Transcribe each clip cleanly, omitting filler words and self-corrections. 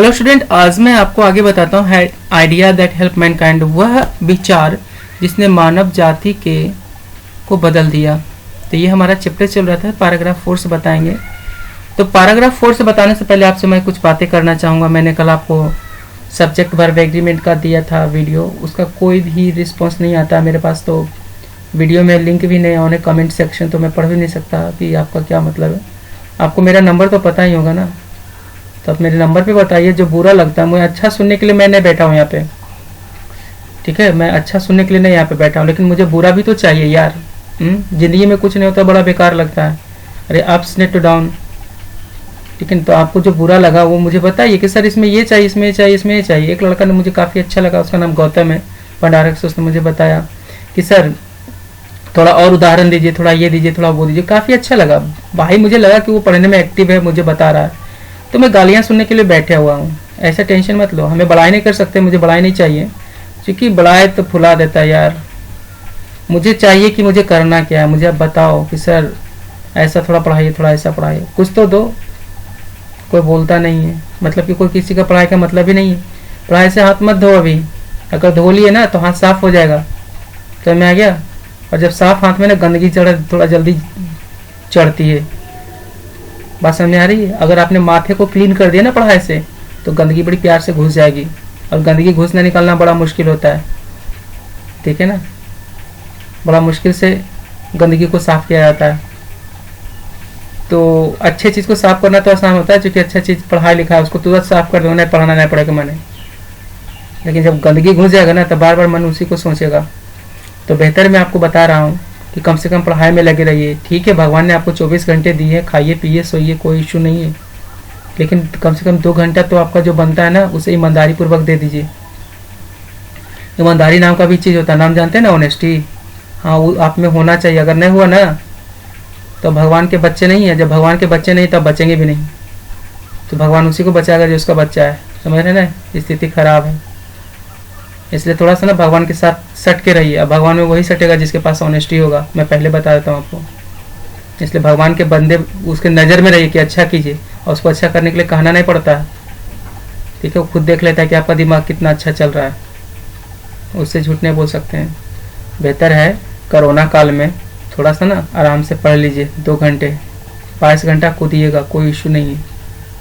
Hello student, आज मैं आपको आगे बताता हूँ आइडिया दैट हेल्प मैनकाइंड, वह विचार जिसने मानव जाति के को बदल दिया। तो ये हमारा चैप्टर चल रहा था, पैराग्राफ 4 से बताएंगे। तो पैराग्राफ 4 से बताने से पहले आपसे मैं कुछ बातें करना चाहूँगा। मैंने कल आपको सब्जेक्ट वर्ब एग्रीमेंट का दिया था वीडियो, उसका कोई भी रिस्पॉन्स नहीं आता मेरे पास। तो वीडियो में लिंक भी नहीं होने, कमेंट सेक्शन तो मैं पढ़ भी नहीं सकता कि आपका क्या मतलब है। आपको मेरा नंबर तो पता ही होगा ना, तो आप मेरे नंबर पे बताइए जो बुरा लगता है। मुझे अच्छा सुनने के लिए मैं नहीं बैठा हूँ यहाँ पे, ठीक है। मैं अच्छा सुनने के लिए नहीं यहाँ पे बैठा हूँ, लेकिन मुझे बुरा भी तो चाहिए यार। जिंदगी में कुछ नहीं होता, बड़ा बेकार लगता है। अरे अप्स ने टू डाउन, ठीक है। तो आपको जो बुरा लगा वो मुझे बताइए कि सर इसमें ये चाहिए, इसमें ये चाहिए, इसमें ये चाहिए। एक लड़का ने मुझे काफ़ी अच्छा लगा, उसका नाम गौतम है, पंडारक से। उसने मुझे बताया कि सर थोड़ा और उदाहरण दीजिए, थोड़ा ये दीजिए, थोड़ा वो दीजिए। काफ़ी अच्छा लगा भाई, मुझे लगा कि वो पढ़ने में एक्टिव है, मुझे बता रहा है। तो मैं गालियाँ सुनने के लिए बैठा हुआ हूँ। ऐसा टेंशन मत लो, हमें बड़ाई नहीं कर सकते, मुझे बड़ाई नहीं चाहिए, क्योंकि बड़ाई तो फुला देता है यार। मुझे चाहिए कि मुझे करना क्या है। मुझे अब बताओ कि सर ऐसा थोड़ा पढ़ाइए, थोड़ा ऐसा पढ़ाइए, कुछ तो दो। कोई बोलता नहीं है, मतलब कि कोई किसी का पढ़ाई का मतलब ही नहीं है। पढ़ाई से हाथ मत धो अभी, अगर धो लिए ना तो हाथ साफ हो जाएगा। तो मैं आ गया। और जब साफ हाथ में ना गंदगी थोड़ा जल्दी चढ़ती है। बात समझ में आ रही है? अगर आपने माथे को क्लीन कर दिया ना पढ़ाई से, तो गंदगी बड़ी प्यार से घुस जाएगी। और गंदगी घुसना निकालना बड़ा मुश्किल होता है, ठीक है ना। बड़ा मुश्किल से गंदगी को साफ किया जाता है। तो अच्छे चीज़ को साफ करना तो आसान होता है, क्योंकि अच्छा चीज़ पढ़ाई लिखा है उसको तुरंत साफ कर दो, नहीं पढ़ाना नहीं पड़ेगा मैंने। लेकिन जब गंदगी घुस जाएगा ना, तो बार बार मन उसी को सोचेगा। तो बेहतर मैं आपको बता रहा हूँ कि कम से कम पढ़ाई में लगे रहिए। ठीक है, भगवान ने आपको 24 घंटे दिए, खाइए पिए सोइए, कोई इशू नहीं है। लेकिन कम से कम 2 घंटा तो आपका जो बनता है ना, उसे ईमानदारी पूर्वक दे दीजिए। ईमानदारी नाम का भी चीज़ होता है, नाम जानते हैं ना, ऑनेस्टी। हाँ, वो आप में होना चाहिए। अगर नहीं हुआ ना तो भगवान के बच्चे नहीं है। जब भगवान के बच्चे नहीं तब बचेंगे भी नहीं। तो भगवान उसी को बचाएगा जो उसका बच्चा है, समझ रहे ना। स्थिति खराब है, इसलिए थोड़ा सा ना भगवान के साथ सट के रहिए। अब भगवान में वही सटेगा जिसके पास ऑनेस्टी होगा, मैं पहले बता देता हूँ आपको। इसलिए भगवान के बंदे उसके नज़र में रहिए कि अच्छा कीजिए, और उसको अच्छा करने के लिए कहना नहीं पड़ता है, ठीक है। वो खुद देख लेता है कि आपका दिमाग कितना अच्छा चल रहा है, उससे झूठ नहीं बोल सकते हैं। बेहतर है कोरोना काल में थोड़ा सा ना आराम से पढ़ लीजिए। 2 घंटे 22 घंटा कूदिएगा, कोई इशू नहीं है।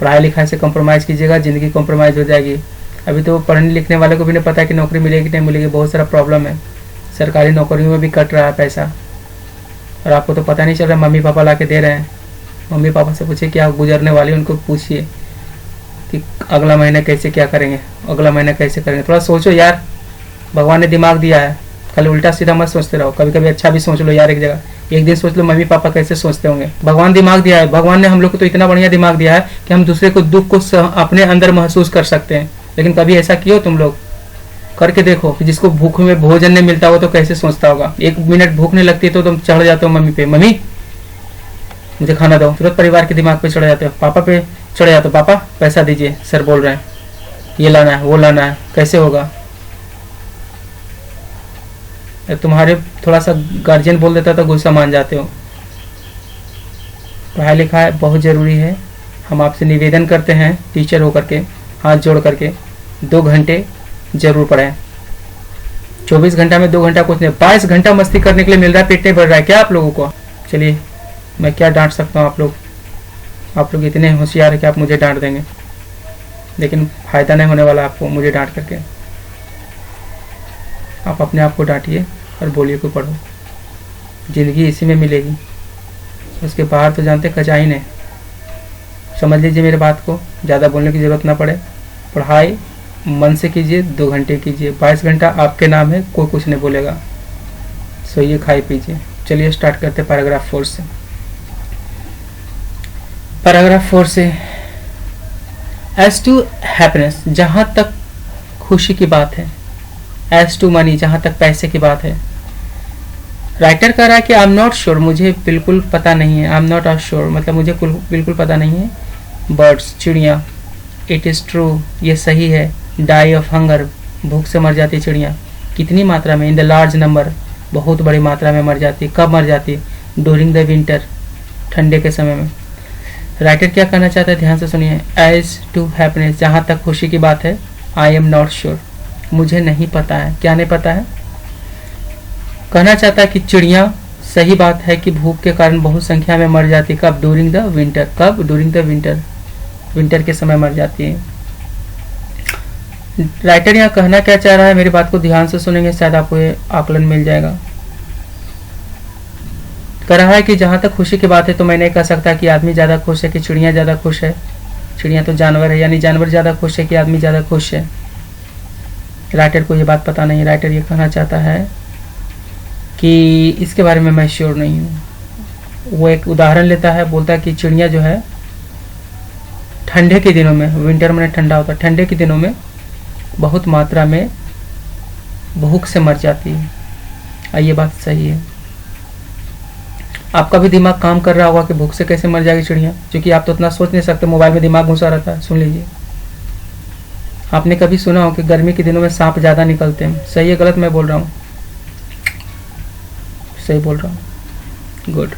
पढ़ाई लिखाई से कॉम्प्रोमाइज़ कीजिएगा, ज़िंदगी कॉम्प्रोमाइज़ हो जाएगी। अभी तो पढ़ने लिखने वाले को भी नहीं पता कि नौकरी मिलेगी कि नहीं मिलेगी, बहुत सारा प्रॉब्लम है। सरकारी नौकरियों में भी कट रहा है पैसा, और आपको तो पता नहीं चल रहा। मम्मी पापा ला के दे रहे हैं। मम्मी पापा से पूछिए क्या गुजरने वाली, उनको पूछिए कि अगला महीना कैसे क्या करेंगे, अगला महीना कैसे करेंगे। थोड़ा सोचो यार, भगवान ने दिमाग दिया है, खाली उल्टा सीधा मत सोचते रहो। कभी कभी अच्छा भी सोच लो यार। एक जगह एक दिन सोच लो मम्मी पापा कैसे सोचते होंगे। भगवान दिमाग दिया है, भगवान ने हम लोग को तो इतना बढ़िया दिमाग दिया है कि हम दूसरे को दुख को अपने अंदर महसूस कर सकते हैं। लेकिन कभी ऐसा किया तुम लोग? करके देखो कि जिसको भूख में भोजन नहीं मिलता हो तो कैसे सोचता होगा। 1 मिनट भूख नहीं लगती तो तुम चढ़ जाते हो मम्मी पे, मम्मी मुझे खाना दो। तुरंत परिवार के दिमाग पे चढ़ जाते हो, पापा पे चढ़ जाते हो, पापा पैसा दीजिए, सर बोल रहे हैं ये लाना है वो लाना है, कैसे होगा। तुम्हारे थोड़ा सा गार्जियन बोल देता तो गुस्सा मान जाते हो। पढ़ाई लिखाई बहुत ज़रूरी है। हम आपसे निवेदन करते हैं टीचर होकर के, हाथ जोड़ करके 2 घंटे जरूर पढ़ें। 24 घंटा में 2 घंटा कुछ नहीं, 22 घंटा मस्ती करने के लिए मिल रहा है। पेट नहीं भर रहा है क्या आप लोगों को? चलिए मैं क्या डांट सकता हूँ। आप लोग इतने होशियार है कि आप मुझे डांट देंगे, लेकिन फ़ायदा नहीं होने वाला आपको मुझे डांट करके। आप अपने आप को डांटिए और बोलिए को पढ़ो। ज़िंदगी इसी में मिलेगी, उसके बाहर तो जानते खजाइन है। समझ लीजिए मेरे बात को, ज़्यादा बोलने की ज़रूरत ना पड़े। पढ़ाई मन से कीजिए, 2 घंटे कीजिए। 22 घंटा आपके नाम है, कोई कुछ नहीं बोलेगा। सोइए खाई पीजिए। चलिए स्टार्ट करते पैराग्राफ 4 से। पैराग्राफ 4 से, एज टू हैप्पीनेस, जहाँ तक खुशी की बात है, एज टू मनी, जहाँ तक पैसे की बात है। राइटर कह रहा है कि आई एम नॉट श्योर, मुझे बिल्कुल पता नहीं है। आई एम नॉट श्योर मतलब मुझे बिल्कुल पता नहीं है। बर्ड्स, चिड़िया, इट इज़ ट्रू, ये सही है। डाई ऑफ हंगर, भूख से मर जाती चिड़िया। कितनी मात्रा में? इन द लार्ज नंबर, बहुत बड़ी मात्रा में मर जाती। कब मर जाती? ड्यूरिंग द विंटर, ठंडे के समय में। राइटर क्या कहना चाहता है, ध्यान से सुनिए। एज टू हैप्पीनेस, जहाँ तक खुशी की बात है, आई एम नॉट श्योर, मुझे नहीं पता है। क्या नहीं पता है? कहना चाहता है कि चिड़िया, सही बात है कि भूख के कारण बहुत संख्या में मर जाती। कब? During the winter. कब? ड्यूरिंग द विंटर, विंटर के समय मर जाती है। राइटर यहाँ कहना क्या चाह रहा है, मेरी बात को ध्यान से सुनेंगे शायद आपको ये आकलन मिल जाएगा। कह रहा है कि जहाँ तक खुशी की बात है तो मैं नहीं कह सकता कि आदमी ज़्यादा खुश है कि चिड़िया ज़्यादा खुश है। चिड़िया तो जानवर है, यानी जानवर ज़्यादा खुश है कि आदमी ज़्यादा खुश है। राइटर को ये बात पता नहीं। राइटर ये कहना चाहता है कि इसके बारे में मैं श्योर नहीं हूँ। वो एक उदाहरण लेता है, बोलता है कि चिड़िया जो है ठंडे के दिनों में, विंटर में ठंडा होता है, ठंडे के दिनों में बहुत मात्रा में भूख से मर जाती है। और ये बात सही है। आपका भी दिमाग काम कर रहा होगा कि भूख से कैसे मर जाएगी चिड़िया, क्योंकि आप तो उतना सोच नहीं सकते, मोबाइल में दिमाग घुसा रहता है। सुन लीजिए, आपने कभी सुना हो कि गर्मी के दिनों में सांप ज़्यादा निकलते हैं? सही है गलत मैं बोल रहा हूँ? सही बोल रहा हूँ, गुड।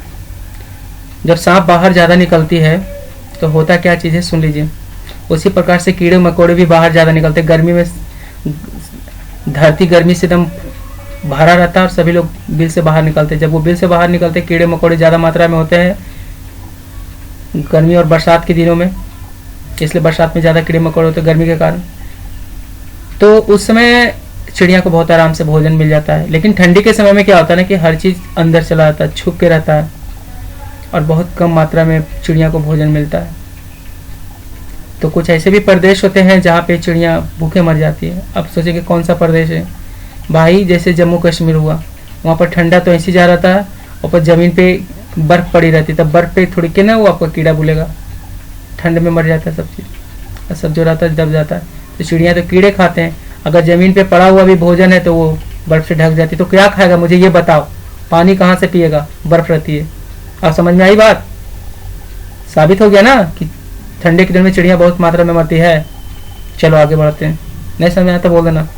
जब सांप बाहर ज़्यादा निकलती है तो होता क्या चीज़ है, सुन लीजिए। उसी प्रकार से कीड़े मकोड़े भी बाहर ज़्यादा निकलते। गर्मी में धरती गर्मी से एकदम भरा रहता है और सभी लोग बिल से बाहर निकलते। जब वो बिल से बाहर निकलते, कीड़े मकोड़े ज़्यादा मात्रा में होते हैं गर्मी और बरसात के दिनों में, इसलिए बरसात में ज़्यादा कीड़े मकोड़े होते हैं गर्मी के कारण। तो उस समय चिड़िया को बहुत आराम से भोजन मिल जाता है। लेकिन ठंडी के समय में क्या होता है ना कि हर चीज़ अंदर चला जाता है, छुप के रहता है और बहुत कम मात्रा में चिड़िया को भोजन मिलता है। तो कुछ ऐसे भी प्रदेश होते हैं जहाँ पे चिड़िया भूखे मर जाती है। अब सोचेंगे कौन सा प्रदेश है भाई? जैसे जम्मू कश्मीर हुआ, वहाँ पर ठंडा तो ऐसे जा रहा था, ऊपर ज़मीन पे बर्फ़ पड़ी रहती, तब बर्फ़ पे थोड़ी के ना वो आपका कीड़ा बोलेगा, ठंड में मर जाता है सब चीज़, और सब जो रहता है दब जाता है। तो चिड़िया तो कीड़े खाते हैं, अगर ज़मीन पे पड़ा हुआ भी भोजन है तो वो बर्फ़ से ढक जाती, तो क्या खाएगा? मुझे ये बताओ, पानी कहाँ से पिएगा? बर्फ़ रहती है। अब समझ में आई बात? साबित हो गया ना कि ठंडे के दिन में चिड़िया बहुत मात्रा में मरती है। चलो आगे बढ़ते हैं, नहीं समझ में आया तो बोल देना।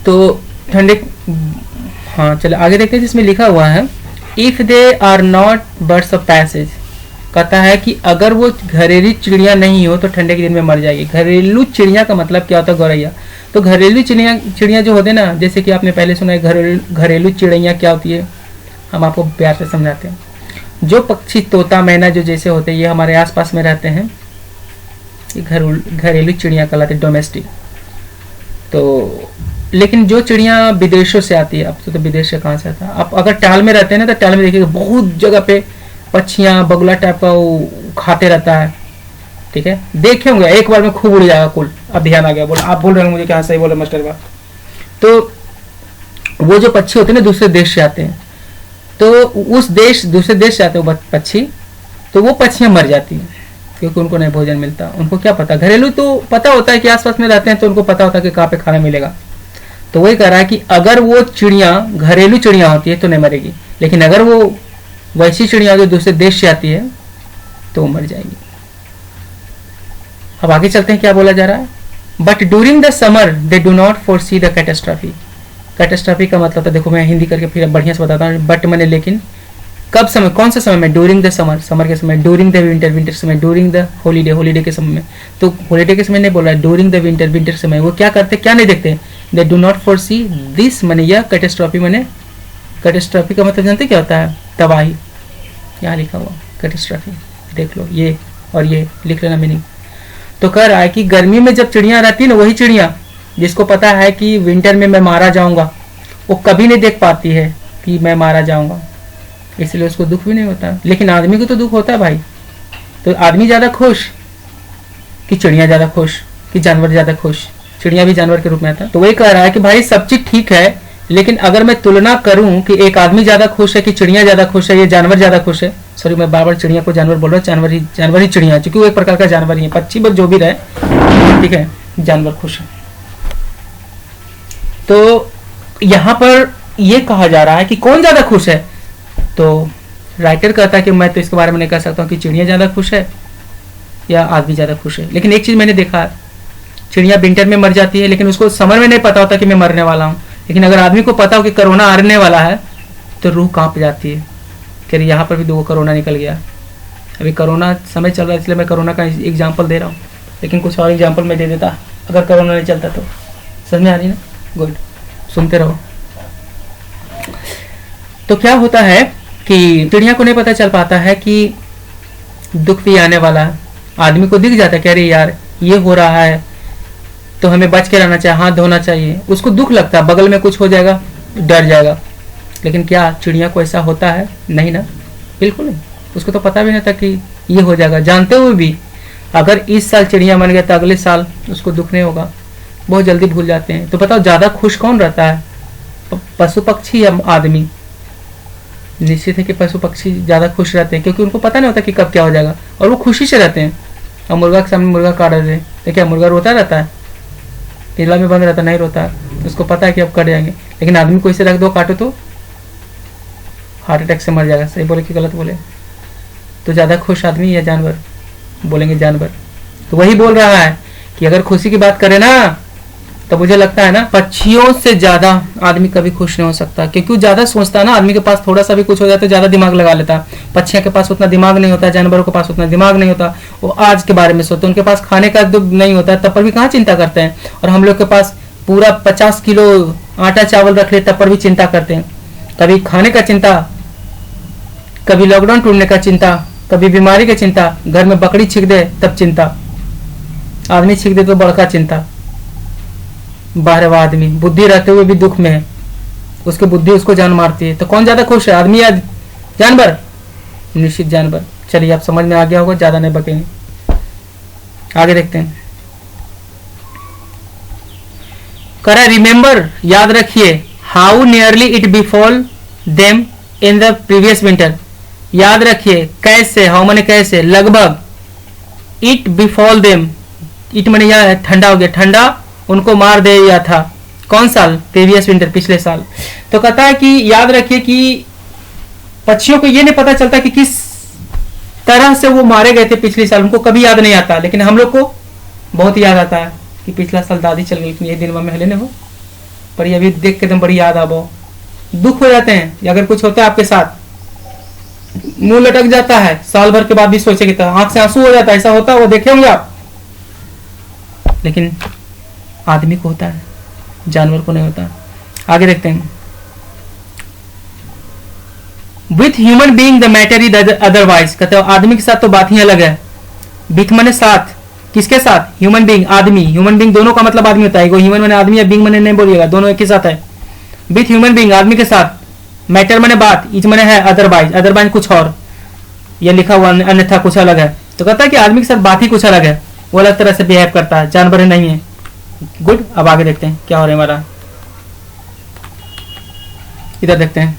तो ठंडे, हाँ चलो आगे देखते हैं। जिसमें लिखा हुआ है if they are not birds of passage, कहता है कि अगर वो घरेलू चिड़िया नहीं हो तो ठंडे के दिन में मर जाएगी। घरेलू चिड़िया का मतलब क्या होता है? गौरैया। तो घरेलू चिड़िया जो होते हैं ना, जैसे कि आपने पहले सुना है घरेलू चिड़िया क्या होती है, हम आपको प्यार से समझाते हैं। जो पक्षी तोता मैना जो जैसे होते हैं, ये हमारे आसपास में रहते हैं, ये घरेलू चिड़िया कहलाते हैं, डोमेस्टिक। तो लेकिन जो चिड़िया विदेशों से आती है, अब तो विदेश से कहाँ से आता है? आप अगर टाल में रहते हैं ना तो टाल में देखिएगा बहुत जगह पे पक्षियाँ बगुला टाइप का वो खाते रहता है, ठीक है, देखे होंगे। एक बार में खूब उड़ जाएगा कुल। अब ध्यान आ गया, बोल आप बोल रहे हैं मुझे क्या सही बोला मास्टर बात। तो वो जो पक्षी होते हैं ना दूसरे देश से आते हैं, तो उस देश दूसरे देश से आते हैं वो पक्षी, तो वो पक्षियाँ मर जाती हैं क्योंकि उनको नहीं भोजन मिलता। उनको क्या पता, घरेलू तो पता होता है कि आसपास में रहते हैं तो उनको पता होता है कि कहाँ पे खाना मिलेगा। तो वही कह रहा है कि अगर वो चिड़िया घरेलू चिड़िया होती है तो नहीं मरेगी, लेकिन अगर वो वैसी चिड़िया जो दूसरे देश से आती है तो वो मर जाएगी। अब आगे चलते हैं, क्या बोला जा रहा है। But during the summer they do not foresee the catastrophe. Catastrophe का मतलब था, देखो मैं हिंदी करके फिर बढ़िया से बताता हूँ। बट मैंने लेकिन कब समय, कौन सा समय में? ड्यूरिंग द समर, समर के समय, ड्यूरिंग द विंटर, विंटर समय, ड्यूरिंग द हॉलीडे, हॉलीडे के समय में। तो हॉलीडे के समय नहीं बोल रहा है, ड्यूरिंग द विंटर, विंटर समय। वो क्या करते, क्या नहीं देखते? They do not foresee this, मैंने यह कैटास्ट्रॉफी, मैंने कैटास्ट्रॉफी का मतलब जानते क्या होता है? तबाही। यहाँ लिखा हुआ कैटास्ट्रॉफी, देख लो, ये और ये लिख लेना मीनिंग। तो कह रहा है कि गर्मी में जब चिड़िया रहती है ना, वही चिड़िया जिसको पता है कि विंटर में मैं मारा जाऊंगा, वो कभी नहीं देख पाती है कि मैं मारा जाऊंगा, इसलिए उसको दुख भी नहीं होता। लेकिन आदमी को तो दुख होता है भाई। तो आदमी ज़्यादा खुश कि चिड़िया ज़्यादा खुश कि जानवर ज़्यादा खुश? चिड़िया भी जानवर के रूप में आता है। तो वही कह रहा है कि भाई सब चीज़ ठीक है, लेकिन अगर मैं तुलना करूं कि एक आदमी ज़्यादा खुश है कि चिड़िया ज़्यादा खुश है, ये जानवर ज़्यादा खुश है, सॉरी मैं बार बार चिड़िया को जानवर बोल रहा हूँ, जानवर ही चिड़िया है, क्योंकि वो एक प्रकार का जानवर ही है, पक्षी बस जो भी रहे, ठीक है, जानवर खुश है। तो यहाँ पर ये कहा जा रहा है कि कौन ज़्यादा खुश है? तो राइटर कहता है कि मैं तो इसके बारे में नहीं कह सकता हूँ कि चिड़िया ज़्यादा खुश है या आदमी ज़्यादा खुश है। लेकिन एक चीज़ मैंने देखा है, चिड़िया विंटर में मर जाती है लेकिन उसको समर में नहीं पता होता कि मैं मरने वाला हूँ। लेकिन अगर आदमी को पता हो कि कोरोना आने वाला है तो रूह कांप जाती है कि यहाँ पर भी 2 कोरोना निकल गया, अभी कोरोना समय चल रहा है इसलिए मैं कोरोना का एग्जाम्पल दे रहा हूँ, लेकिन कुछ और एग्जाम्पल मैं दे देता अगर कोरोना नहीं चलता तो। समझ में आ रही ना? गुड, सुनते रहो। तो क्या होता है कि चिड़िया को नहीं पता चल पाता है कि दुख भी आने वाला है। आदमी को दिख जाता है कि अरे यार ये हो रहा है तो हमें बच के रहना चाहिए, हाथ धोना चाहिए। उसको दुख लगता है, बगल में कुछ हो जाएगा डर जाएगा। लेकिन क्या चिड़िया को ऐसा होता है? नहीं ना, बिल्कुल नहीं। उसको तो पता भी नहीं था कि ये हो जाएगा। जानते हुए भी अगर इस साल चिड़िया बन गया तो अगले साल उसको दुख नहीं होगा, बहुत जल्दी भूल जाते हैं। तो बताओ ज़्यादा खुश कौन रहता है, पशु पक्षी या आदमी? निश्चित है कि पशु पक्षी ज़्यादा खुश रहते हैं, क्योंकि उनको पता नहीं होता कि कब क्या हो जाएगा और वो खुशी से रहते हैं। और मुर्गा के सामने मुर्गा काट रहे थे तो क्या मुर्गा रोता रहता है? पिंजरा में बंद रहता, नहीं रोता। उसको पता है कि अब कट जाएंगे। लेकिन आदमी को इसे रख दो, काटो तो हार्ट अटैक से मर जाएगा। सही बोले कि गलत बोले? तो ज़्यादा खुश आदमी या जानवर? बोलेंगे जानवर। तो वही बोल रहा है कि अगर खुशी की बात करें ना तो मुझे लगता है ना पक्षियों से ज़्यादा आदमी कभी खुश नहीं हो सकता, क्योंकि वो ज़्यादा सोचता है ना। आदमी के पास थोड़ा सा भी कुछ हो जाए तो ज़्यादा दिमाग लगा लेता। पक्षियों के पास उतना दिमाग नहीं होता, जानवरों के पास उतना दिमाग नहीं होता। वो आज के बारे में सोचते, उनके पास खाने का दुख नहीं होता तब पर भी कहाँ चिंता करते हैं। और हम लोग के पास पूरा 50 किलो आटा चावल रख ले तब पर भी चिंता करते हैं। कभी खाने का चिंता, कभी लॉकडाउन टूटने का चिंता, कभी बीमारी की चिंता, घर में बकरी छिक दे तब चिंता, आदमी छिक दे तो बड़का चिंता। बारहवा आदमी बुद्धि रहते हुए भी दुख में है, उसकी बुद्धि उसको जान मारती है। तो कौन ज्यादा खुश है, आदमी या जानवर? निश्चित जानवर। चलिए आप समझ में आ गया होगा, ज्यादा नहीं बकेंगे, आगे देखते हैं। करा रिमेंबर, याद रखिए, how nearly it befell them in the previous winter. याद रखिए कैसे, हाउ माने कैसे, लगभग, इट बिफॉल देम, इट माने यह ठंडा हो गया, ठंडा उनको मार दे या था। कौन साल? प्रीवियस विंटर, पिछले साल। तो कहता है कि याद रखिए कि पक्षियों को ये नहीं पता चलता कि किस तरह से वो मारे गए थे पिछले साल, उनको कभी याद नहीं आता। लेकिन हम लोग को बहुत याद आता है कि पिछला साल दादी चल गई, ये दिन में हले हो, पर ये अभी देख के एकदम बड़ी याद आवो, दुख हो जाते हैं। अगर कुछ होता है आपके साथ, मुंह लटक जाता है, साल भर के बाद भी सोचेंगे तो आंख से आंसू हो जाता है, ऐसा होता है, वो देखे होंगे आप। लेकिन आदमी को होता है, जानवर को नहीं होता। आगे देखते हैं। With human being the matter is otherwise. कहते हो आदमी के साथ तो बात ही अलग है। विथ माने साथ, किसके साथ? ह्यूमन बीइंग, आदमी। ह्यूमन बीइंग दोनों का मतलब आदमी होता है, ह्यूमन माने आदमी या बीइंग माने नहीं बोलिएगा, दोनों एक ही साथ है। विथ ह्यूमन बीइंग, आदमी के साथ, मैटर माने बात, इज माने है, अदरवाइज, अदरवाइज कुछ और, यह लिखा हुआ अन्यथा कुछ अलग है। तो कहता है कि आदमी के साथ बात ही कुछ अलग है, वो अलग तरह से बिहेव करता है, जानवर नहीं है। गुड, अब आगे देखते हैं क्या हो रहा है हमारा। इधर देखते हैं।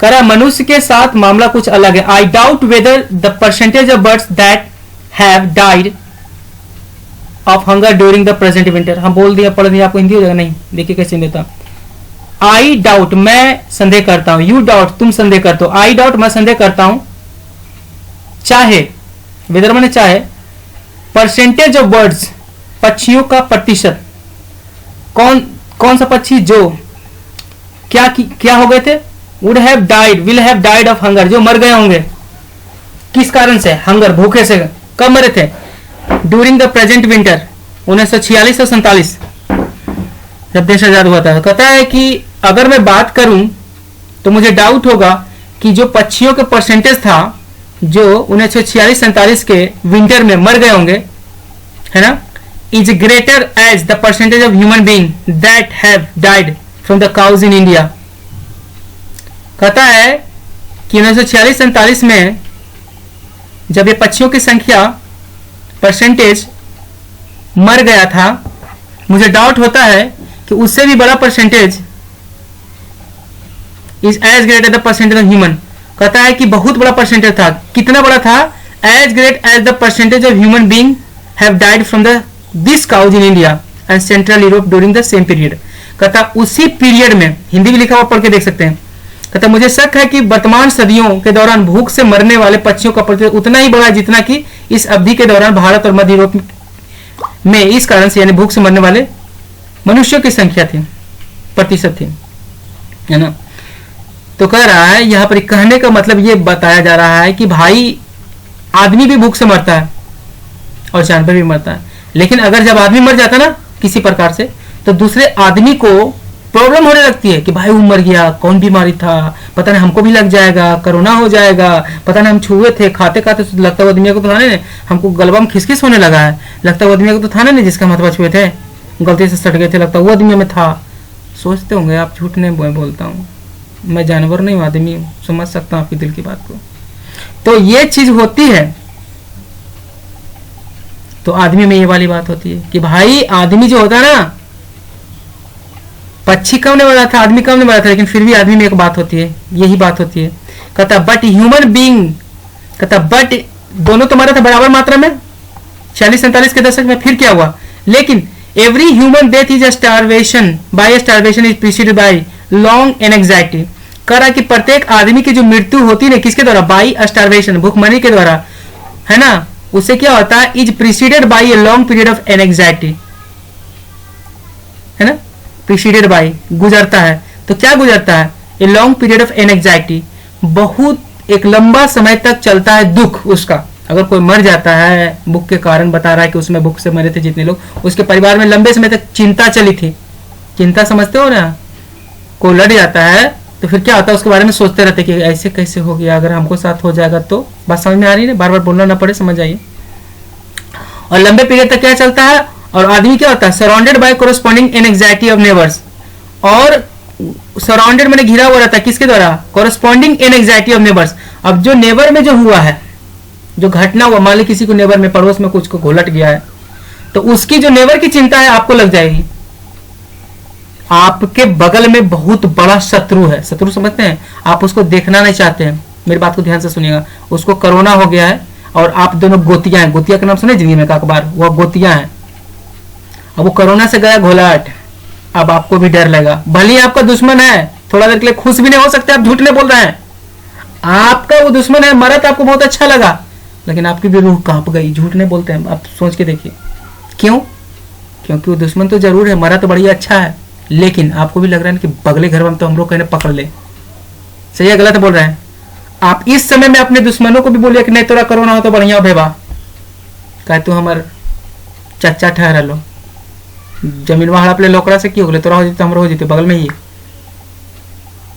करा मनुष्य के साथ मामला कुछ अलग है। I doubt whether the percentage of birds that have died of hunger during the present winter. हम बोल दिया, पढ़ दिया, आपको हिंदी हो जाएगा? नहीं, देखिए कैसे देता। आई डाउट, मैं संदेह करता हूं। यू डाउट, तुम संदेह करते हो। आई डाउट, मैं संदेह करता हूं। चाहे, वेदर माने चाहे, परसेंटेज ऑफ बर्ड्स, पक्षियों का प्रतिशत। कौन सा पक्षी जो क्या हो गए थे? Would have died, will have died of hunger, जो मर गए होंगे। किस कारण से? हंगर, भूखे से। कब मरे थे? ड्यूरिंग द प्रेजेंट विंटर, 1946 और 47, जब देश आजाद हुआ था। कहता है कि अगर मैं बात करूं तो मुझे डाउट होगा कि जो पक्षियों के परसेंटेज था जो 1946-47 के विंटर में मर गए होंगे, है ना, is greater as the percentage of human being that have died from the cows in India। कहता है कि 1946-47 में जब ये पक्षियों की संख्या, परसेंटेज मर गया था, मुझे डाउट होता है कि उससे भी बड़ा percentage is as great as the percentage of human. कहता है कि बहुत बड़ा परसेंटेज था। कितना बड़ा था? As great as the percentage of human being have died from the this cause in India and central Europe during the same period. कहता उसी पीरियड में, हिंदी भी लिखा हुआ पढ़ के देख सकते हैं। कहता मुझे शक है कि वर्तमान सदियों के दौरान भूख से मरने वाले पक्षियों का प्रतिशत उतना ही बड़ा है जितना कि इस अवधि के दौरान भारत और मध्य यूरोप में इस कारण से, यानी भूख से मरने वाले मनुष्यों की संख्या थी, प्रतिशत थी, है ना। तो कह रहा है यहाँ पर कहने का मतलब ये बताया जा रहा है कि भाई आदमी भी भूख से मरता है और जानवर भी मरता है, लेकिन अगर जब आदमी मर जाता है ना किसी प्रकार से, तो दूसरे आदमी को प्रॉब्लम होने लगती है कि भाई वो मर गया, कौन बीमारी था, पता नहीं हमको भी लग जाएगा, कोरोना हो जाएगा, पता नहीं हम छुए थे, खाते खाते लगता है आदमी को तो था नहीं, हमको गलबा में खिसखिस होने लगा है, लगता है आदमी को तो था नहीं जिसका हाथ छुए थे, गलती से सट गए थे, लगता है वो आदमी में था। सोचते होंगे आप, झूठ नहीं बोलता हूँ, मैं जानवर नहीं हूँ, आदमी हूँ, समझ सकता हूँ आपकी दिल की बात को। तो ये चीज होती है। तो आदमी में ये वाली बात होती है कि भाई आदमी जो होता है ना, पक्षी कम नहीं बना था, आदमी कम नहीं बना था, लेकिन फिर भी आदमी में एक बात होती है, यही बात होती है। कहता बट ह्यूमन बीइंग, कहता बट दोनों तो मरा था बराबर मात्रा में 40-47 के दशक में, फिर क्या हुआ, लेकिन every human death is starvation, by starvation is preceded by long anxiety. कह रहा कि प्रत्येक आदमी की जो मृत्यु होती है किसके द्वारा, बाय स्टारवेशन, भूखमरी के द्वारा, है ना, उससे क्या होता है, is preceded by a long period of anxiety, है ना, प्रीसीडेड बाय गुजरता है, तो क्या गुजरता है, ए लॉन्ग पीरियड ऑफ एंजाइटी, बहुत एक लंबा समय तक चलता है दुख उसका। अगर कोई मर जाता है भूख के कारण, बता रहा है कि उसमें भूख से मरे थे जितने लोग, उसके परिवार में लंबे समय तक चिंता चली थी। चिंता समझते हो ना, कोई लड़ जाता है तो फिर क्या होता है, उसके बारे में सोचते रहते कि ऐसे कैसे हो गया, अगर हमको साथ हो जाएगा तो। बात समझ में आ रही है, बार बार बोलना ना पड़े, समझ आइए। और लंबे पीरियड तक क्या चलता है, और आदमी क्या होता है, surrounded by corresponding anxiety of neighbours, और सराउंडेड मैंने घिरा हुआ रहता है किसके द्वारा, कोरोस्पॉन्डिंग एंजाइटी ऑफ नेबर्स। अब जो नेबर में जो हुआ है, जो घटना हुआ, मान ली किसी को नेबर में, पड़ोस में कुछ को घोलट गया है, तो उसकी जो नेबर की चिंता है आपको लग जाएगी। आपके बगल में बहुत बड़ा शत्रु है, शत्रु समझते हैं आप, उसको देखना नहीं चाहते हैं, मेरी बात को ध्यान से सुनिएगा, उसको कोरोना हो गया है और आप दोनों गोतियां हैं, गोतिया का नाम सुने जिंदगी में का अखबार, वो गोतियां हैं। अब वो कोरोना से गया घोलाट, अब आपको भी डर लगा, भले ही आपका दुश्मन है, थोड़ा देर के लिए खुश भी नहीं हो सकते, आप झूठ नहीं बोल रहे हैं, आपका वो दुश्मन है, मरा तो आपको बहुत अच्छा लगा, लेकिन आपकी भी रूह कांप गई, झूठ नहीं बोलते हैं, आप सोच के देखिए क्यों, क्योंकि वो दुश्मन तो जरूर है, मरा तो बढ़िया अच्छा है, लेकिन आपको भी लग रहा है कि बगले घर में तो हम लोग कहने पकड़ ले। सही है गलत बोल रहे हैं आप। इस समय में अपने दुश्मनों को भी बोलिए कि नहीं तोरा कोरोना हो तो बढ़िया भेबा, कह तू हमार चच्चा ठहरा लो, जमीन वहां अपने लोकड़ा से क्यों हो गए, तोरा हो जीते हम हो जीते बगल में ही।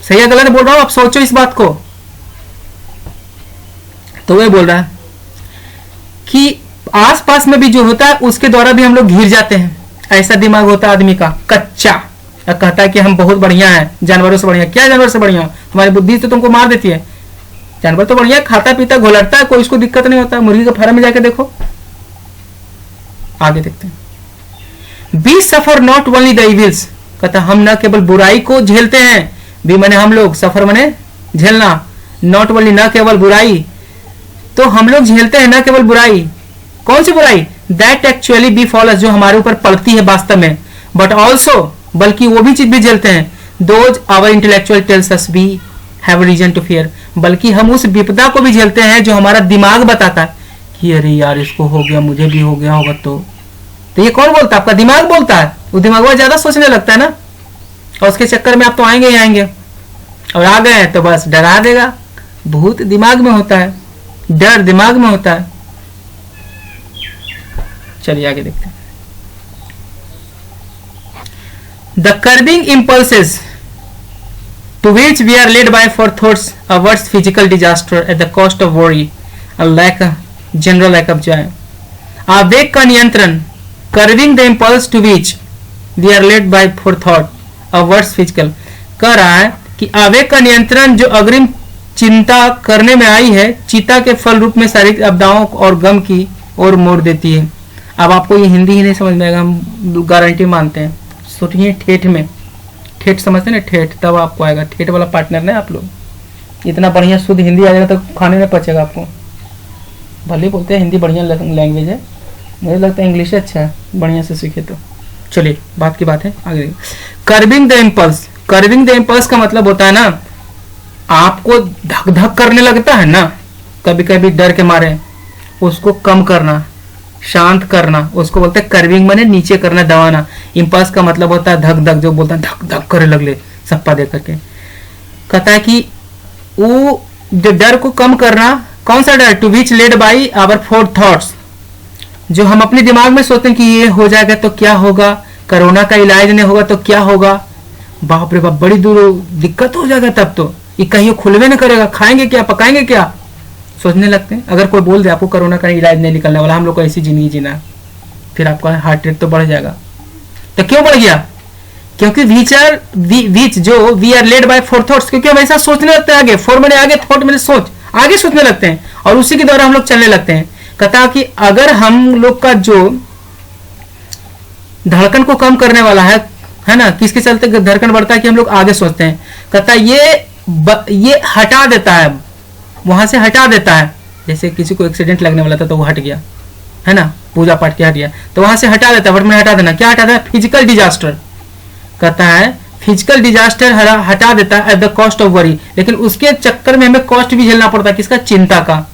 सही है गलत बोल रहा हूं, आप सोचो इस बात को। तो वह बोल रहा है कि आसपास में भी जो होता है उसके द्वारा भी हम लोग घिर जाते हैं, ऐसा दिमाग होता है आदमी का कच्चा। कहता है कि हम बहुत बढ़िया हैं, जानवरों से बढ़िया। क्या जानवर से बढ़िया, तुम्हारी बुद्धि तो तुमको मार देती है, जानवर तो बढ़िया, खाता पीता घोलटता है, कोई इसको दिक्कत नहीं होता। मुर्गी के फार्म में जाके देखो, आगे देखते हैं। Be suffer not only the evils, कहता हम न केवल बुराई को झेलते हैं, बी मने हम लोग, सफर मने झेलना, नॉट ओनली न केवल बुराई, तो हम लोग झेलते हैं न केवल बुराई। कौन सी बुराई, दैट एक्चुअली बी फॉल, जो हमारे ऊपर पड़ती है वास्तव में, बट ऑल्सो, बल्कि वो भी चीज भी झेलते हैं, those our intellectual tells us we have reason to fear, बल्कि हम उस विपदा को भी झेलते हैं जो हमारा दिमाग बताता है कि अरे यार इसको हो गया, मुझे भी हो गया होगा। तो ये कौन बोलता है, आपका दिमाग बोलता है। वो दिमाग ज्यादा सोचने लगता है ना, और उसके चक्कर में आप तो आएंगे ही आएंगे, और आ गए तो बस डरा देगा। भूत दिमाग में होता है, डर दिमाग में होता है। चलिए आगे देखते हैं। The curbing impulses to which we are led by forethoughts averts physical disaster at the cost of worry and lack general lack of joy. आवेग का नियंत्रण, curbing the impulse to which we are led by forethought averts physical, कह रहा है कि आवेग का नियंत्रण जो अग्रिम चिंता करने में आई है, चिता के फल रूप में शारीरिक आपदाओं और गम की ओर मोड़ देती है। अब आपको ये हिंदी ही नहीं समझ में आएगा, हम गारंटी मानते हैं। सोचिए ठेठ में, ठेठ समझते ना, ठेठ तब आपको आएगा, ठेठ वाला पार्टनर ना आप लोग। इतना बढ़िया शुद्ध हिंदी आ जाएगा तो खाने में पचेगा आपको। भले बोलते हैं हिंदी बढ़िया लैंग्वेज है, मुझे लगता है इंग्लिश अच्छा है, बढ़िया से सीखे तो। चलिए बात की बात है आगे। Curbing the impulse, curbing the impulse का मतलब होता है ना, आपको धक धक करने लगता है ना कभी कभी डर के मारे, उसको कम करना, शांत करना, उसको बोलते हैं कर्विंग, माने नीचे करना, दबाना। इम्पल्स का मतलब होता है धक धक, जो बोलता है धक धक करे लगले सप्पा दे करके। कहता है कि वो जो डर को कम करना, कौन सा डर? To which led by our forethoughts, जो हम अपने दिमाग में सोचते हैं कि ये हो जाएगा तो क्या होगा, कोरोना का इलाज नहीं होगा तो क्या होगा, बाप रे बाप बड़ी दूर दिक्कत हो जाएगा, तब तो ये कहीं खुलवे न करेगा, खाएंगे क्या, पकाएंगे क्या, सोचने लगते हैं। अगर कोई बोल दे आपको कोरोना का इलाज नहीं निकलने वाला, हम लोग को ऐसी जिंदगी जीना है, फिर आपका हार्ट रेट तो बढ़ जाएगा। तो क्यों बढ़ गया? क्योंकि we are led by forethoughts, क्योंकि हम ऐसा सोचने लगते हैं, आगे फोर मैंने आगे, थॉट मैंने सोच, आगे सोचने लगते हैं और उसी के द्वारा हम लोग चलने लगते हैं। कहता कि अगर हम लोग का जो धड़कन को कम करने वाला है ना, किसके चलते धड़कन बढ़ता है कि हम लोग आगे सोचते हैं। कहता ये हटा देता है, वहां से हटा देता है। जैसे किसी को एक्सीडेंट लगने वाला था तो वो हट गया, है ना, पूजा पाठ के हट गया, तो वहां से हटा देता है। बट मैंने हटा देना, क्या हटा देता है? Physical disaster. कहता है फिजिकल डिजास्टर हटा देता है at the cost of worry, लेकिन उसके चक्कर में हमें कॉस्ट भी झेलना पड़ता है, किसका? चिंता का।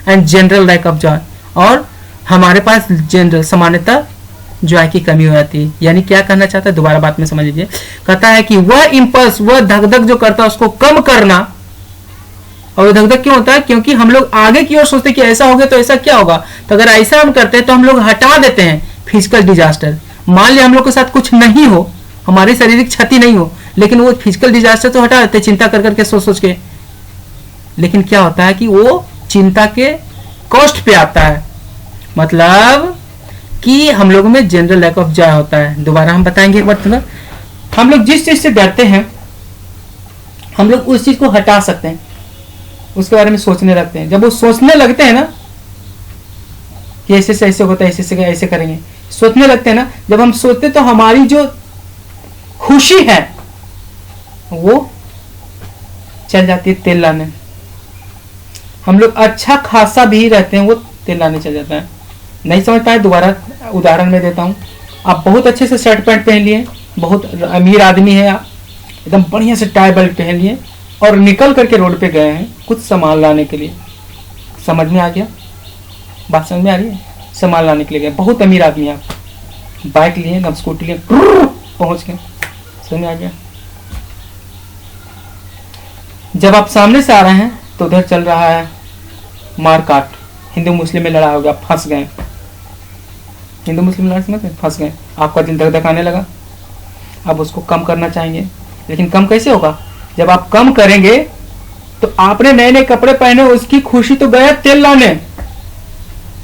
And general lack of joy, और हमारे पास जनरल सामान्यतः जॉय की कमी हो जाती है। यानी क्या कहना चाहता है, दोबारा बात में समझ लीजिए। कहता है कि वह इंपल्स, वह धक जो करता है उसको कम करना। और धक क्यों होता है? क्योंकि हम लोग आगे की ओर सोचते हैं कि ऐसा हो गया तो ऐसा क्या होगा, तो अगर ऐसा हम करते हैं तो हम लोग हटा देते हैं फिजिकल डिजास्टर। मान लिया हम लोग के साथ कुछ नहीं हो, हमारी शारीरिक क्षति नहीं हो, लेकिन वो फिजिकल डिजास्टर तो हटा देते हैं चिंता कर करके, सोच के। लेकिन क्या होता है कि वो चिंता के कॉस्ट पे आता है, मतलब कि हम लोगों में जनरल लैक ऑफ जॉय होता है। दोबारा हम बताएंगे एक बार थोड़ा। हम लोग जिस चीज से डरते हैं हम लोग उस चीज को हटा सकते हैं, उसके बारे में सोचने लगते हैं। जब वो सोचने लगते हैं ना कि ऐसे से ऐसे होता है, ऐसे से ऐसे करेंगे, सोचने लगते हैं ना, जब हम सोचते तो हमारी जो खुशी है वो चल जाती है तेल लाने। हम लोग अच्छा खासा भी रहते हैं, वो तेल लाने चल जाता है। नहीं समझ पाए, दोबारा उदाहरण में देता हूँ। आप बहुत अच्छे से शर्ट पैंट पहन लिए, बहुत अमीर आदमी है आप, एकदम बढ़िया से टाई बेल्ट पहन लिए और निकल करके रोड पे गए हैं कुछ सामान लाने के लिए। समझ में आ गया? बात समझ में आ रही है? सामान लाने के लिए गए, बहुत अमीर आदमी आप, बाइक लिए, एकदम स्कूटी लिए, पहुंच गए। समझ में आ गया? जब आप सामने से आ रहे हैं तो उधर चल रहा है मार काट, हिंदू मुस्लिम में लड़ा हो गया, फंस गए। हिंदू मुस्लिम लड़ाई समझ में फंस गए, आपका दिल धक धकाने लगा। अब उसको कम करना चाहेंगे, लेकिन कम कैसे होगा? जब आप कम करेंगे तो आपने नए नए कपड़े पहने, उसकी खुशी तो गया तेल लाने।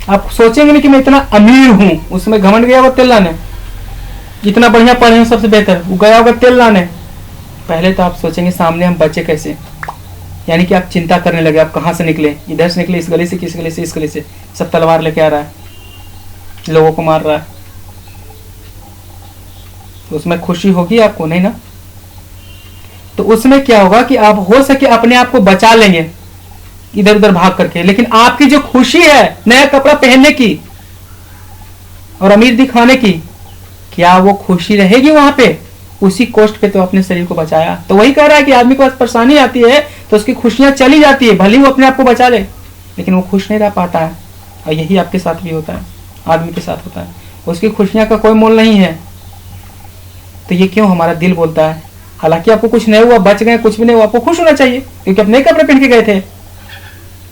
आप सोचेंगे नहीं कि मैं इतना अमीर हूं, उसमें घमंड गया होगा तेल लाने। इतना बढ़िया पढ़े हूं सबसे बेहतर, वो गया होगा तेल लाने। पहले तो आप सोचेंगे सामने हम बचे कैसे, यानी कि आप चिंता करने लगे, आप कहाँ से निकले, इधर से निकले, इस गली से, किस गली से, इस गली से, सब तलवार लेके आ रहा है, लोगों को मार रहा है। तो उसमें खुशी होगी आपको? नहीं ना। तो उसमें क्या होगा कि आप हो सके अपने आप को बचा लेंगे इधर उधर भाग करके, लेकिन आपकी जो खुशी है नया कपड़ा पहनने की और अमीर दिखाने की, क्या वो खुशी रहेगी वहां पे? उसी कॉस्ट पे तो अपने शरीर को बचाया। तो वही कह रहा है कि आदमी को परेशानी आती है तो उसकी खुशियां चली जाती है, भले वो अपने आप को बचा ले, लेकिन वो खुश नहीं रह पाता है। और यही आपके साथ भी होता है, आदमी के साथ होता है, उसकी खुशियां का कोई मोल नहीं है। तो ये क्यों? हमारा दिल बोलता है, हालांकि आपको कुछ नहीं हुआ, बच गए, कुछ भी नहीं हुआ, आपको खुश होना चाहिए क्योंकि आप नए कपड़े पहन के गए थे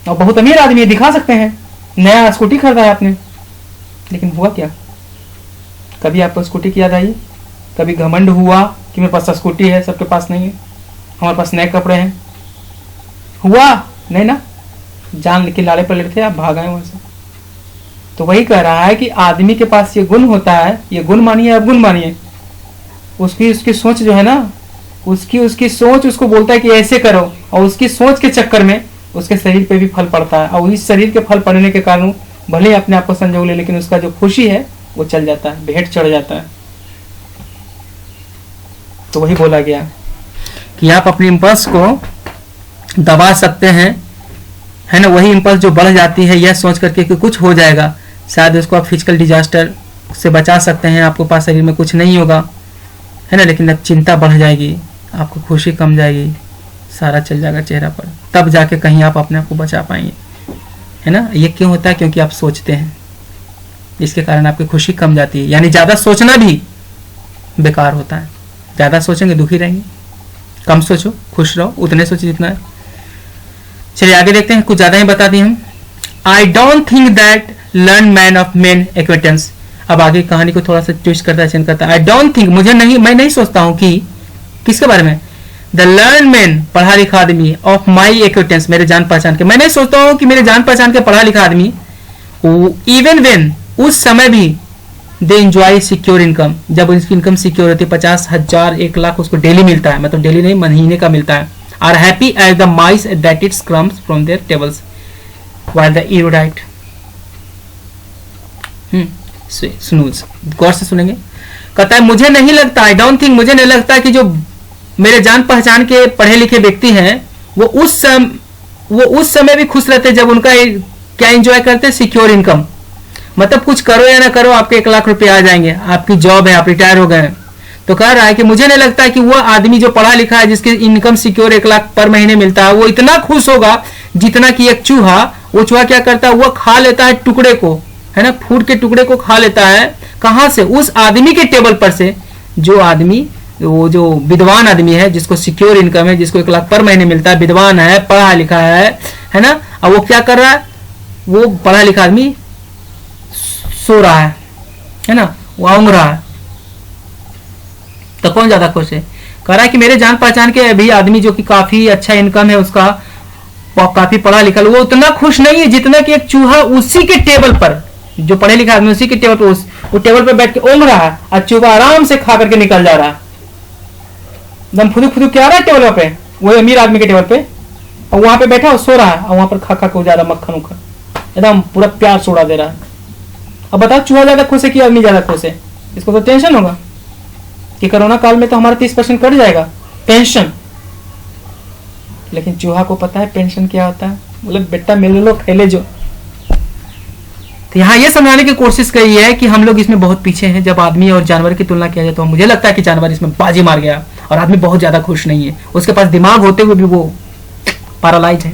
और बहुत अमीर आदमी है, दिखा सकते हैं, नया स्कूटी खरीदा है आपने। लेकिन हुआ क्या? कभी आपको स्कूटी की याद आई? कभी घमंड हुआ कि मेरे पास स्कूटी है, सबके पास नहीं है, हमारे पास नए कपड़े हैं? हुआ नहीं ना। जान के लाले पर लड़ते आप भाग आए वहां से। तो वही कह रहा है कि आदमी के पास ये गुण होता है, ये गुण मानिए, अब गुण मानिए, उसकी सोच जो है ना, उसकी सोच उसको बोलता है कि ऐसे करो, और उसकी सोच के चक्कर में उसके शरीर पे भी फल पड़ता है, और इस शरीर के फल पड़ने के कारण भले ही अपने आप को संजोग ले, लेकिन उसका जो खुशी है वो चल जाता है, भेंट चढ़ जाता है। तो वही बोला गया कि आप अपनी इंपल्स को दबा सकते हैं, है ना, वही इंपल्स जो बढ़ जाती है यह सोच करके कि कुछ हो जाएगा, शायद उसको आप फिजिकल डिजास्टर से बचा सकते हैं, आपके पास शरीर में कुछ नहीं होगा, है ना, लेकिन अब चिंता बढ़ जाएगी, आपको खुशी कम जाएगी, सारा चल जाएगा चेहरा पर, तब जाके कहीं आप अपने आप को बचा पाएंगे, है ना। ये क्यों होता है? क्योंकि आप सोचते हैं, इसके कारण आपकी खुशी कम जाती है। यानी ज़्यादा सोचना भी बेकार होता है, ज़्यादा सोचेंगे दुखी रहेंगे, कम सोचो खुश रहो, उतने सोचो जितना है। चलिए आगे देखते हैं, कुछ ज़्यादा ही बता दिए हम। I don't think that learn man of men acquaintance. अब आगे कहानी को थोड़ा सा ट्विस्ट करता है, चेंज करता है। आई डोंट थिंक, मैं नहीं सोचता हूं कि, किसके बारे में, द लर्न मैन, पढ़ा लिखा आदमी, ऑफ माई एक्वेटेंस, मेरे जान पहचान के, मैं नहीं सोचता हूं कि मेरे जान पहचान के पढ़ा लिखा आदमी, इवन वेन, उस समय भी, दे एंजॉय सिक्योर इनकम, जब उसकी इनकम सिक्योर होती है, 50,000 1,00,000 उसको डेली मिलता है, मतलब डेली नहीं महीने का मिलता है, are happy as the mice that eats crumbs from their tables while the erudite snooze। गौर से सुनेंगे। कहता है मुझे नहीं लगता, आई डोंट थिंक, मुझे नहीं लगता कि जो मेरे जान पहचान के पढ़े लिखे व्यक्ति हैं वो उस समय भी खुश रहते जब उनका क्या एंजॉय करते, सिक्योर इनकम, मतलब कुछ करो या ना करो आपके 1,00,000 रुपए आ जाएंगे, आपकी जॉब है, आप रिटायर हो गए हैं। तो कह रहा है कि मुझे नहीं लगता कि वह आदमी जो पढ़ा लिखा है जिसकी इनकम सिक्योर 1,00,000 पर महीने मिलता है वो इतना खुश होगा जितना कि एक चूहा, वो चूहा क्या करता है, वो खा लेता है टुकड़े को, है ना, फूड के टुकड़े को खा लेता है, कहां से, उस आदमी के टेबल पर से, जो आदमी, वो जो विद्वान आदमी है जिसको सिक्योर इनकम है, जिसको 1,00,000 पर महीने मिलता है, विद्वान है, पढ़ा लिखा है ना, अब वो क्या कर रहा है, वो पढ़ा लिखा आदमी सो रहा है ना, वो ऊँघ रहा है, तो कौन ज्यादा खुश है। कह रहा है कि मेरे जान पहचान के अभी आदमी जो कि काफी अच्छा इनकम है उसका, काफी पढ़ा लिखा, वो उतना खुश नहीं है जितना कि एक चूहा उसी के टेबल पर, जो पढ़े लिखा आदमी उसी के टेबल पर, वो टेबल पर बैठ के ऊँघ रहा है और चूहा आराम से खा करके निकल जा रहा है, एकदम फुदू फुदू क्या रहा है टेबल पे, वो अमीर आदमी के टेबल पे, और वहां पे बैठा सो रहा है, और वहां पर खा खा के जा रहा मक्खन उखन, एकदम पूरा प्यार छोड़ा दे रहा है। अब बताओ चूहा ज्यादा खुश है कि आदमी ज्यादा खुश है? इसको तो टेंशन होगा कि कोरोना काल में तो हमारा 30% कट जाएगा पेंशन, लेकिन चूहा को पता है पेंशन क्या होता है, बोले बेटा मिल लो खेले जो। तो यहाँ ये समझाने की कोशिश करी है कि हम लोग इसमें बहुत पीछे हैं। जब आदमी और जानवर की तुलना किया जाए तो मुझे लगता है कि जानवर इसमें बाजी मार गया और आदमी बहुत ज्यादा खुश नहीं है, उसके पास दिमाग होते हुए भी वो पैरालाइज है।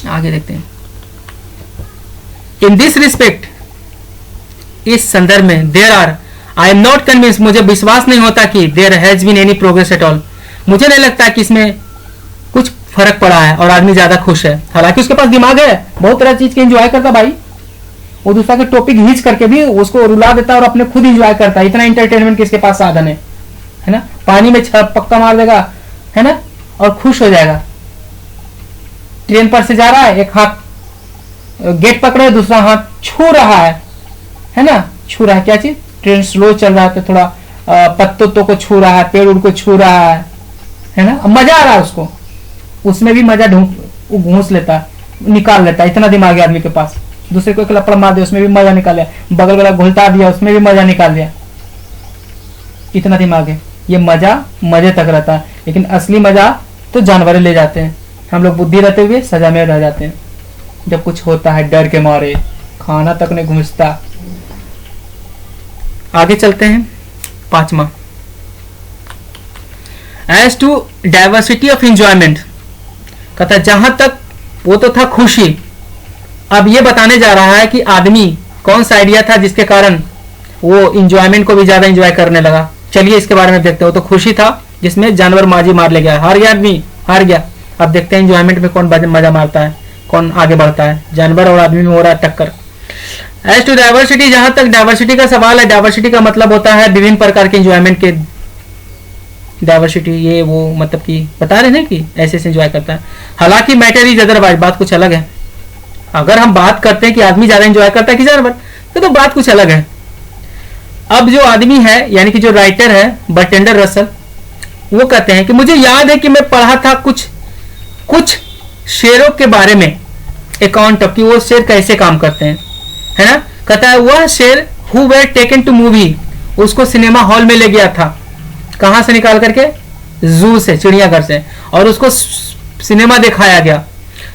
आगे देखते हैं। इन दिस रिस्पेक्ट, इस संदर्भ में, there are, I am not convince, मुझे विश्वास नहीं होता कि there has been any progress at all, मुझे नहीं लगता कि इसमें कुछ फर्क पड़ा है और आदमी ज्यादा खुश है। हालांकि उसके पास दिमाग है, बहुत तरह चीज के एंजॉय करता भाई, वो दूसरा के टॉपिक खींच करके भी उसको रुला देता है और अपने खुद एंजॉय करता है, इतना एंटरटेनमेंट किसके पास साधन है ना, पानी में पक्का मार देगा, है ना, और खुश हो जाएगा। ट्रेन पर से जा रहा है, एक हाथ गेट पकड़े, दूसरा हाथ छू रहा है ना, छू रहा है क्या चीज, ट्रेन स्लो चल रहा है तो थोड़ा पत्तों को छू रहा है, पेड़ उड़ को छू रहा है ना, मजा आ रहा है उसको, उसमें भी मजा घूस लेता है, निकाल लेता है, इतना दिमाग है आदमी के पास। दूसरे को एक लपड़ मार दिया उसमें भी मजा निकाल लिया, बगल वाला घुलटा दिया उसमें भी मजा निकाल लिया, इतना दिमाग है। ये मजा मजे तक रहता है, लेकिन असली मजा तो जानवर ले जाते हैं, हम लोग बुद्धि रहते हुए सजा में रह जाते हैं। जब कुछ होता है डर के मारे खाना तक नहीं घुसता। आगे चलते हैं। 5वां, as to diversity of enjoyment, कहता जहां तक वो तो था खुशी, अब ये बताने जा रहा है कि आदमी कौन सा आइडिया था जिसके कारण वो एंजॉयमेंट को भी ज्यादा एंजॉय करने लगा। चलिए इसके बारे में देखते हो। तो खुशी था जिसमें जानवर माजी मार ले गया, हार गया आदमी, हार गया। अब देखते हैं एंजॉयमेंट में कौन मजा मारता है, कौन आगे बढ़ता है। जानवर और आदमी में हो रहा है टक्कर। एज टू डाइवर्सिटी, जहां तक डाइवर्सिटी का सवाल है, डाइवर्सिटी का मतलब होता है विभिन्न प्रकार के एंजॉयमेंट के डाइवर्सिटी, ये वो मतलब कि बता रहे हैं कि ऐसे से एंजॉय करता है। हालांकि मैटर इज अदरवाइज, बात कुछ अलग है। अगर हम बात करते हैं कि आदमी ज्यादा एंजॉय करता है कि जानवर, तो बात कुछ अलग है। अब जो आदमी है यानी कि जो राइटर है बर्टेंडर रसल, वो कहते हैं कि मुझे याद है कि मैं पढ़ा था कुछ शेरों के बारे में, अकाउंट ऑफ कि वो शेर कैसे काम करते हैं, है ना। कहता है वह शेर who were taken to movie, उसको सिनेमा हॉल में ले गया था, कहां से निकाल करके, जू से, चिड़ियाघर से, और उसको सिनेमा दिखाया गया।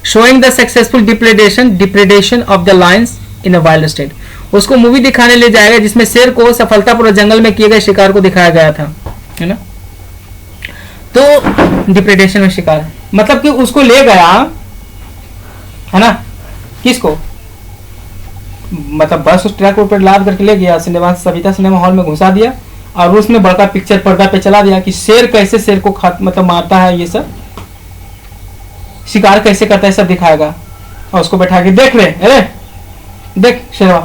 Showing the successful depredation of the lions in a wild state, उसको मूवी दिखाने ले जाएगा जिसमें शेर को सफलतापूर्वक जंगल में किए गए शिकार को दिखाया गया था, है ना। तो डिप्रेडेशन में शिकार मतलब कि उसको ले गया, है ना, किसको, मतलब बस उस ट्रक पर लाद करके ले गया, सविता सिनेमा हॉल में घुसा दिया और उसमें बड़का पिक्चर पर्दा पे चला दिया कि शेर कैसे शेर को मतलब मारता है, ये सब शिकार कैसे करता है सब दिखाएगा। और उसको बैठा के देख रहे, अरे देख शेरवा,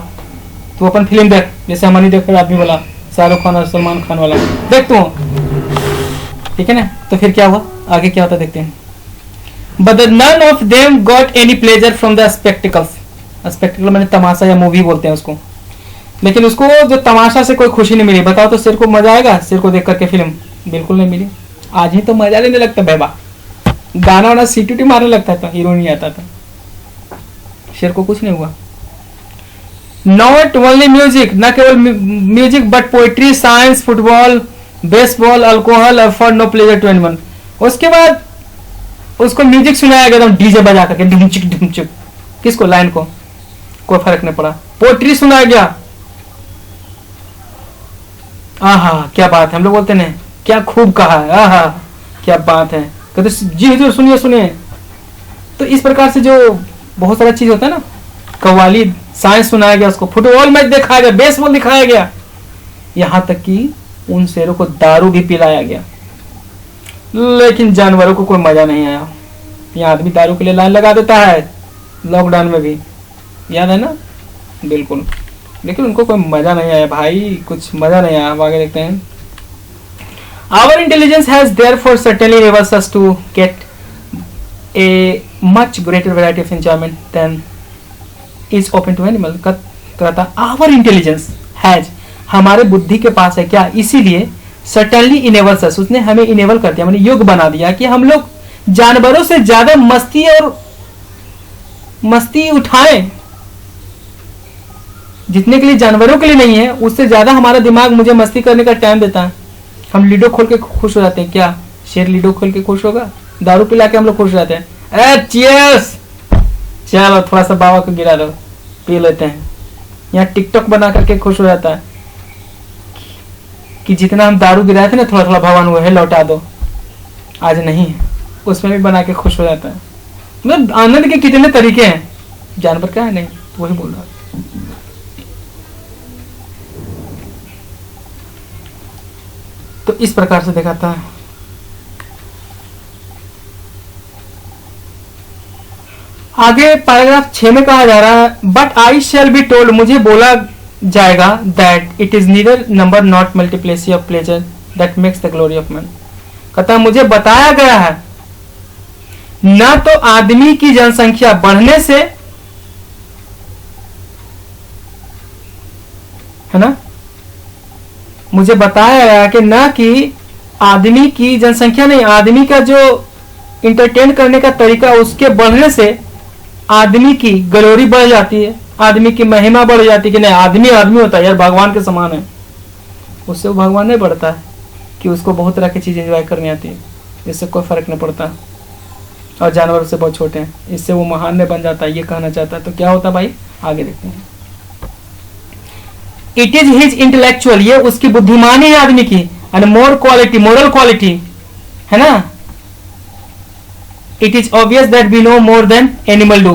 तू अपन फिल्म देख, जैसे हमारी देख आदमी बोला शाहरुख खान और सलमान खान वाला, देख तू, ठीक है ना। तो फिर क्या हुआ, आगे क्या होता देखते हैं। But none of them got any pleasure from the spectacles. Spectacled मैंने तमाशा या मूवी बोलते हैं उसको, लेकिन उसको जो तमाशा से कोई खुशी नहीं मिली। बताओ तो शेर को मजा आएगा शेर को देख करके फिल्म? बिल्कुल नहीं मिली। आज ही तो मजा लेने लगता बेबा, गाना वाना सीटी मारने लगता था, हीरो नहीं आता था। शेर को कुछ नहीं हुआ। नॉट ओनली म्यूजिक, न केवल music but poetry, science, football, baseball, alcohol for no pleasure to anyone. उसके बाद उसको म्यूजिक सुनाया गया एकदम डीजे बजा करके, ढुमचुक ढुमचुक। किसको? लाइन को, कोई फर्क नहीं पड़ा। पोइट्री सुनाया गया, आहा क्या बात है, हम लोग बोलते हैं क्या खूब कहा है, आहा क्या बात है, कहते जी हुजूर सुनिए सुनिए। तो इस प्रकार से जो बहुत सारा चीज होता है ना, कव्वाली, साइंस सुनाया गया उसको, फुटबॉल मैच दिखाया गया, बेसबॉल दिखाया गया, यहां तक कि उन शेरों को दारू भी पिलाया गया। लेकिन जानवरों को कोई मजा नहीं आया। यहाँ आदमी दारू के लिए लाइन लगा देता है, लॉकडाउन में भी, याद है ना? बिल्कुल, लेकिन उनको कोई मजा नहीं आया भाई, कुछ मजा नहीं आया। अब आगे देखते हैं। Our intelligence has therefore certainly enabled us to get a much greater variety of enjoyment than is open to animal। कहता our intelligence has, हमारे बुद्धि के पास है क्या, इसीलिए certainly enables us, उसने हमें इनेबल कर दिया, मैंने योग्य बना दिया कि हम लोग जानवरों से ज्यादा मस्ती उठाएं। जितने के लिए जानवरों के लिए नहीं है, उससे ज्यादा हमारा दिमाग मुझे मस्ती करने का टाइम देता है। हम लीडो खोल के खुश हो जाते हैं क्या? शेर लीडो खोल के खुश होगा? दारू पिला के हम लोग खुश हो जाते हैं, चीयर्स, चलो थोड़ा सा बाबा को गिरा दो, पी लेते हैं। यहाँ टिकटॉक बना करके खुश हो जाता है कि जितना हम दारू गिराए थे ना, थोड़ा थोड़ा भगवान वो है लौटा दो, आज नहीं है, उसमें भी बना के खुश हो जाता है। मतलब आनंद के कितने तरीके हैं, जानवर का है नहीं, तो वही बोल रहा। तो इस प्रकार से दिखाता है। आगे पैराग्राफ 6 में कहा जा रहा है, but I shall be told, मुझे बोला जाएगा, that it is neither number not multiplicity of pleasure that makes the glory of man. कहता मुझे बताया गया है, न तो आदमी की जनसंख्या बढ़ने से, है ना, मुझे बताया गया कि न कि आदमी की जनसंख्या नहीं, आदमी का जो इंटरटेन करने का तरीका, उसके बढ़ने से आदमी की ग्लोरी बढ़ जाती है, आदमी की महिमा बढ़ जाती है कि नहीं आदमी आदमी होता है यार, भगवान के समान है। उससे वो भगवान नहीं बढ़ता है कि उसको बहुत तरह की चीजें एंजॉय करनी आती है, इससे कोई फर्क नहीं पड़ता। और जानवर से बहुत छोटे हैं, इससे वो महान नहीं बन जाता, ये कहना चाहता है। तो क्या होता भाई, आगे देखते हैं। इट इज हिज इंटेलेक्चुअल, ये उसकी बुद्धिमानी है आदमी की, and more quality, moral quality, है ना। It is obvious that we know more than animal do.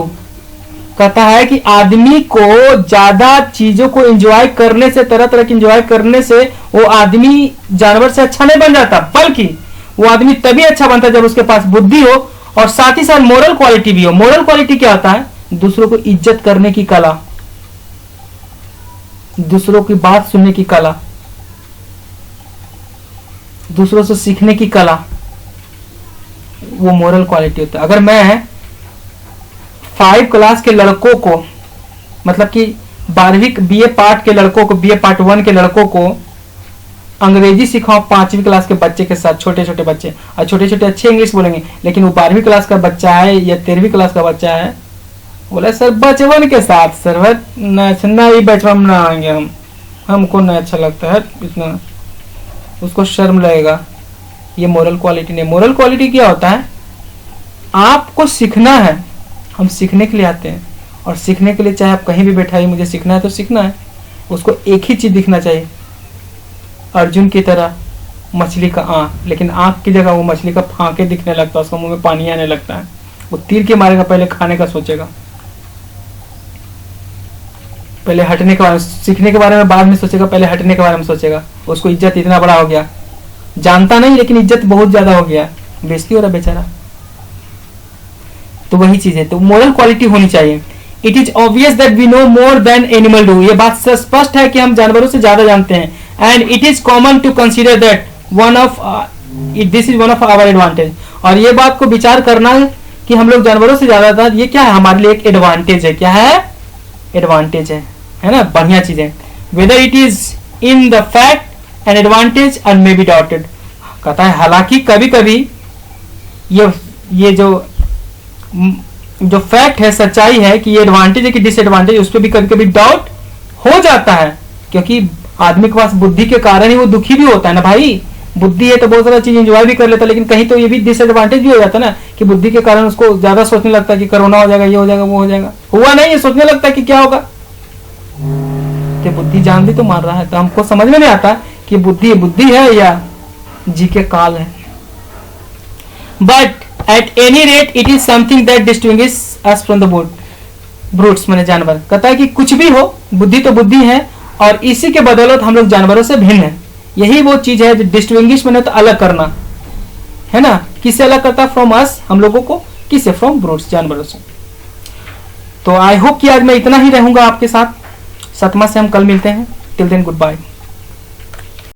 कहता है कि आदमी को ज्यादा चीजों को एंजॉय करने से, तरह तरह की एंजॉय करने से वो आदमी जानवर से अच्छा नहीं बन जाता, बल्कि वो आदमी तभी अच्छा बनता है जब उसके पास बुद्धि हो और साथ ही साथ मोरल क्वालिटी भी हो। मोरल क्वालिटी क्या होता है? दूसरों को इज्जत करने की कला, दूसरों की बात सुनने की कला, दूसरों से सीखने की कला, वो मोरल क्वालिटी होता है। अगर मैं 5 क्लास के लड़कों को, मतलब कि 12वीं बीए पार्ट के लड़कों को, बीए पार्ट 1 के लड़कों को अंग्रेजी सिखाओ 5वीं क्लास के बच्चे के साथ, छोटे छोटे बच्चे, और छोटे छोटे अच्छे इंग्लिश बोलेंगे, लेकिन वो 12वीं क्लास का बच्चा है या 13वीं क्लास का बच्चा है, बोला सर बचपन के साथ सर नहीं बचपन में ना आएंगे हम, हमको नहीं अच्छा लगता है इतना, उसको शर्म लगेगा। ये मोरल क्वालिटी नहीं। मोरल क्वालिटी क्या होता है? आपको सीखना है, हम सीखने के लिए आते हैं, और सीखने के लिए चाहे आप कहीं भी बैठाइए, मुझे सीखना है तो सीखना है, उसको एक ही चीज दिखना चाहिए, अर्जुन की तरह मछली का आंख, लेकिन आंख की जगह वो मछली का फांके दिखने लगता है, उसका मुंह में पानी आने लगता है, वो तीर के मारेगा, पहले खाने का सोचेगा, पहले हटने के बारे में, सीखने के बारे में बाद में सोचेगा, पहले हटने के बारे में सोचेगा। उसको इज्जत इतना बड़ा हो गया, जानता नहीं लेकिन इज्जत बहुत ज्यादा हो गया, बेइज्जती हो रहा बेचारा। तो वही चीज है, तो मोरल क्वालिटी होनी चाहिए। It is obvious that we know more than animal do, ये बात स्पष्ट है कि हम जानवरों से ज्यादा जानते हैं। And it is common to consider that this is one of our advantage, और ये बात को विचार करना है कि हम लोग जानवरों से ज्यादा था, ये क्या है हमारे लिए एक एडवांटेज है। क्या है? एडवांटेज है ना, बढ़िया चीज है। Whether it is in the fact an advantage and may be doubted, कहता है हालांकि कभी कभी ये जो फैक्ट है, सच्चाई है कि ये एडवांटेज है कि डिसएडवांटेज, उस पर भी कभी कभी डाउट हो जाता है, क्योंकि आदमी के पास बुद्धि के कारण ही वो दुखी भी होता है ना भाई। बुद्धि है तो बहुत सारा चीज एंजॉय भी कर लेता है, लेकिन कहीं तो ये भी डिसएडवांटेज भी हो जाता है ना, कि बुद्धि के कारण उसको ज्यादा सोचने लगता है कि कोरोना हो जाएगा, ये हो जाएगा, वो हो जाएगा। हुआ नहीं, ये सोचने लगता है कि क्या होगा। तो बुद्धि जान भी तो मार रहा है, तो हमको समझ में नहीं आता कि बुद्धि है या जी के काल है। But at any rate it is something that distinguish us from the brutes, माने जानवर। कहता है कि कुछ भी हो, बुद्धि तो बुद्धि है, और इसी के बदौलत हम लोग जानवरों से भिन्न है। यही वो चीज है जो डिस्टिंग्विश मैंने तो अलग करना है ना। किससे अलग करता है? फ्रॉम अस, हम लोगों को। किससे? फ्रॉम ब्रूट्स, जानवरों से। तो आई होप कि आज मैं इतना ही रहूंगा आपके साथ। 7वां से हम कल मिलते हैं। Till then good bye.